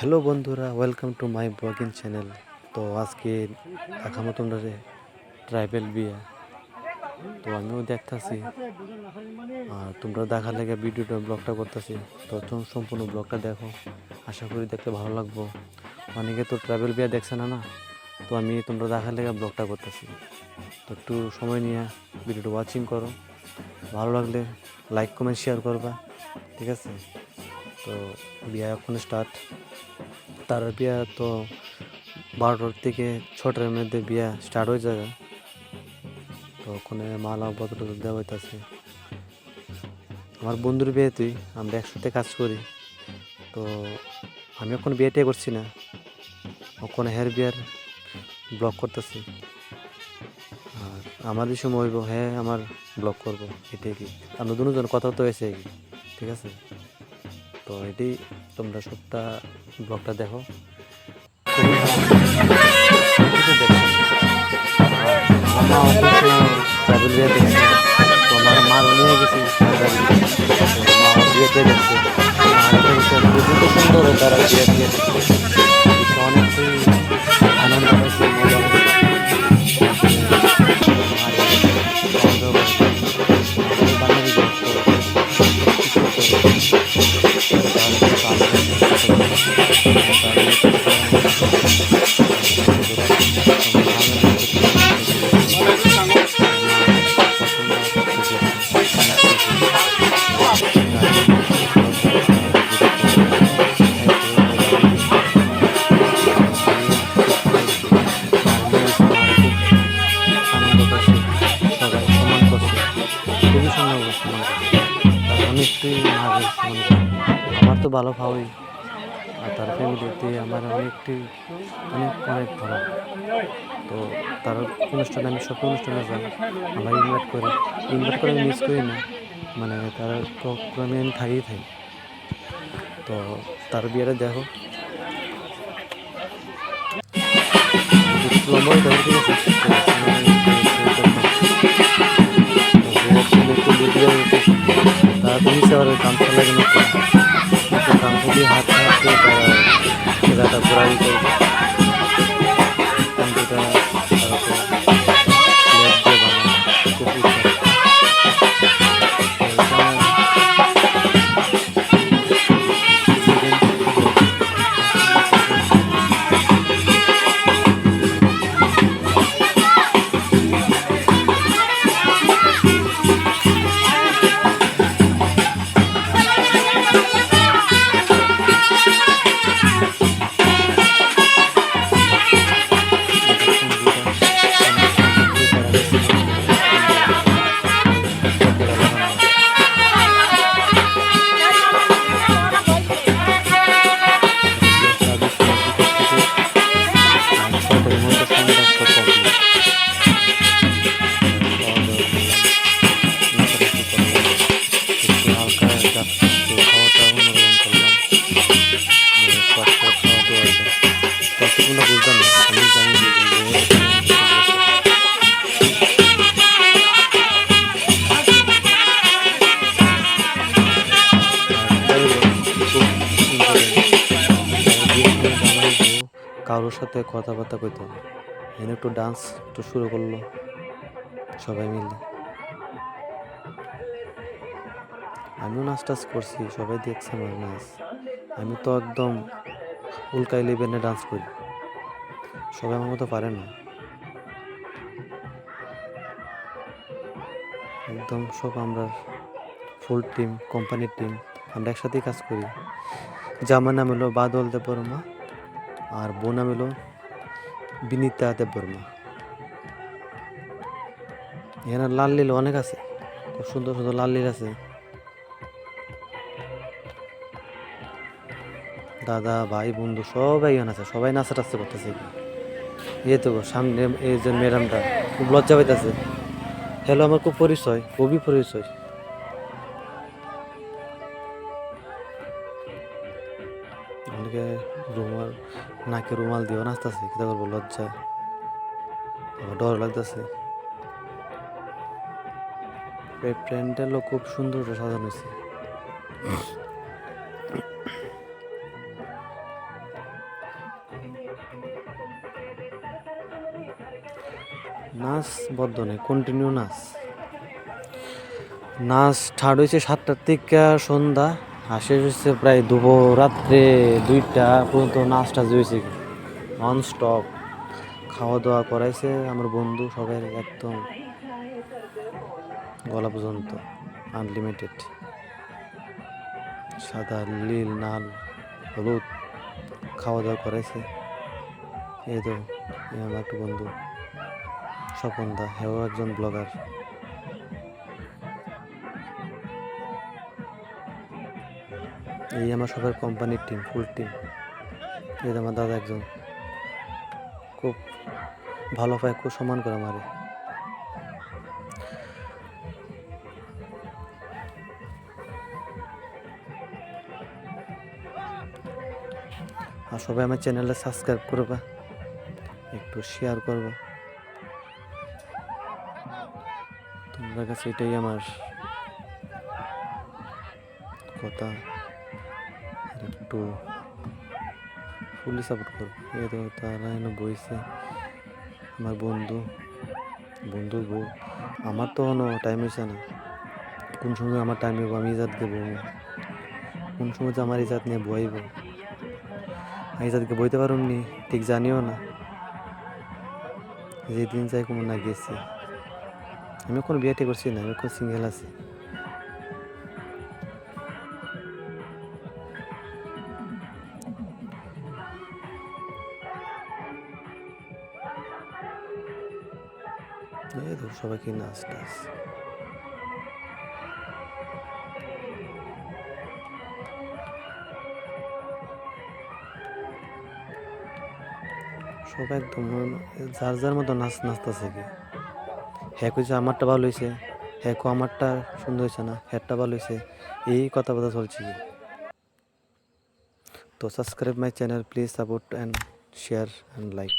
Hello বন্ধুরা, welcome to my blogging channel. তো আজকে দেখাবো তোমরা ট্রাইবেল বিয়ে। তো আমিও দেখতেছি আর তোমরা দেখার লেগে ভিডিওটা ব্লগটা করতেছি। তো সম্পূর্ণ ব্লগটা দেখো, আশা করি দেখতে ভালো লাগবো। অনেকে তো ট্রাইবেল বিয়ে দেখছে না, তো আমি তোমরা দেখার লেগে ব্লগটা করতেছি। তো একটু সময় নিয়ে ভিডিওটা ওয়াচিং করো, ভালো লাগলে লাইক কমেন্ট শেয়ার করবা, ঠিক আছে? তো বিয়ে এখন স্টার্ট। তার বিয়া তো 12টার থেকে 6টার মধ্যে বিয়া স্টার্ট হয়ে যাবে। তো ওখানে মালা পত্র দেওয়া হইতেছে। আমার বন্ধুর বিয়েতেই আমরা একসাথে কাজ করি। তো আমি এখন বিয়েটাই করছি না, ওখানে হেয়ার বিয়ার ব্লগ করতেছি। আর আমাদের সময় হইব, হ্যাঁ আমার ব্লগ করবো, এটাই কি আমরা দুজন কথা তো হয়েছে কি, ঠিক আছে? তো এটি তোমরা সবটা ব্লগটা দেখো, খুবই ট্রাভেল বিয়ে দেখছি। তো আমার মার নিয়ে গেছি মা বিয়েতে দেখছে। খুবই সুন্দর তারা বিয়ে দিয়ে অনেকটাই আনন্দ হয়েছে, মজা অনেকটাই আমার তো ভালো ভাবেই। আর তার ফ্যামিলিতে আমার অনেকটাই অনেক অনেক ভালো। তো তার অনুষ্ঠানে আমি সব অনুষ্ঠানে যাই, আমার ইনভাইট করে আমি মিস করি না, মানে তার প্রোগ্রামে আমি থাকি। তো তার বিয়েটা দেখো, লম্বা ঠিক আছে। তারা তো নিচে আবার গামছা লাগে না, গামছা দিয়ে হাত হাতে তারা জায়গাটা ঘোরাঘুরি করবে। কম্পিউটার তারপর ল্যাব দিয়ে বানায় খুব বুঝলাম না, আমি জানি কারোর সাথে কথাবার্তা কইতে হবে। এখানে একটু ডান্স একটু শুরু করলো সবাই মিলে, আমিও নাচ টাচ করছি, সবাই দেখছে আমার নাচ। আমি তো একদম উল্কাই লেভেলে ডান্স করি, সবাই আমার মতো পারে না। একদম সব আমরা ফুল টিম, কোম্পানির টিম, আমরা একসাথেই কাজ করি। জামার নাম হলো বাদল দেব বর্মা, আর বউ নাম হলো বিনীতা দেব বর্মা। এখানে লাল লীল অনেক আছে, খুব সুন্দর সুন্দর লাল লীল আছে। দাদা ভাই বন্ধু সবাই এখানে আছে, সবাই নাচা টাচা করতেছে। এই তো সামনে এই যে ম্যাডামটা খুব লজ্জা পাইতেছে। হ্যালো, আমার খুব পরিচয়, খুবই পরিচয়। অনেকে রুমাল, নাকে রুমাল দিয়ে নাচতেছে, কি করবো, লজ্জা, আমার ডর লাগতেছে। প্যান্ডেলও খুব সুন্দর সাজানো হয়েছে। নাচ বদ্ধ নেই, কন্টিনিউ নাচ। নাচ স্টার্ট হয়েছে 7টার থেকে সন্ধ্যা, আর শেষ হয়েছে প্রায় দুপুর রাত্রে 2টা পর্যন্ত। নাচটা হয়েছে নন স্টপ। খাওয়া দাওয়া করাইছে আমার বন্ধু, সবাই একদম গলা পর্যন্ত আনলিমিটেড। সাদা, নীল, লাল, হলুদ খাওয়া দাওয়া করাইছে। এই তো আমার একটা বন্ধু স্বপন দা, হেও একজন ব্লগার। এই আমার সবার কোম্পানির টিম, ফুল টিম। এই আমার দাদা একজন খুব ভালো পায়, খুব সম্মান করে আমারে। আর সবাই আমার চ্যানেলে সাবস্ক্রাইব করবা, একটু শেয়ার করবা। তোমার কাছে এটাই আমার কথা, একটু ফুলি সাপোর্ট করবো। এই তো তারা এনে বইছে আমার বন্ধুর বউ। আমার তো কোনো টাইম হয়েছে না, কোন সময় আমার টাইম হইব আমি ইজাতকে বইব, কোন সময় যে আমার ইজাত নিয়ে বইব, আমি ইজাতকে বইতে পারুমনি ঠিক জানিও না। যেদিন যাই কোনো না গেছি, আমি কোনো বিয়েটি করছি না, আমি এখন সিঙ্গেল আছি। এই তো সবাইকে নাচ টাচ। সবাই একদম যার যার মতো নাচতেছে কি। হ্যাঁ কইছে আমারটা ভালো হয়েছে, হ্যাঁ আমারটা সুন্দর হয়েছে না, হ্যাঁটা ভালো হয়েছে, এই কথাবার্তা চলছে কি। তো subscribe my channel, please support and share and like.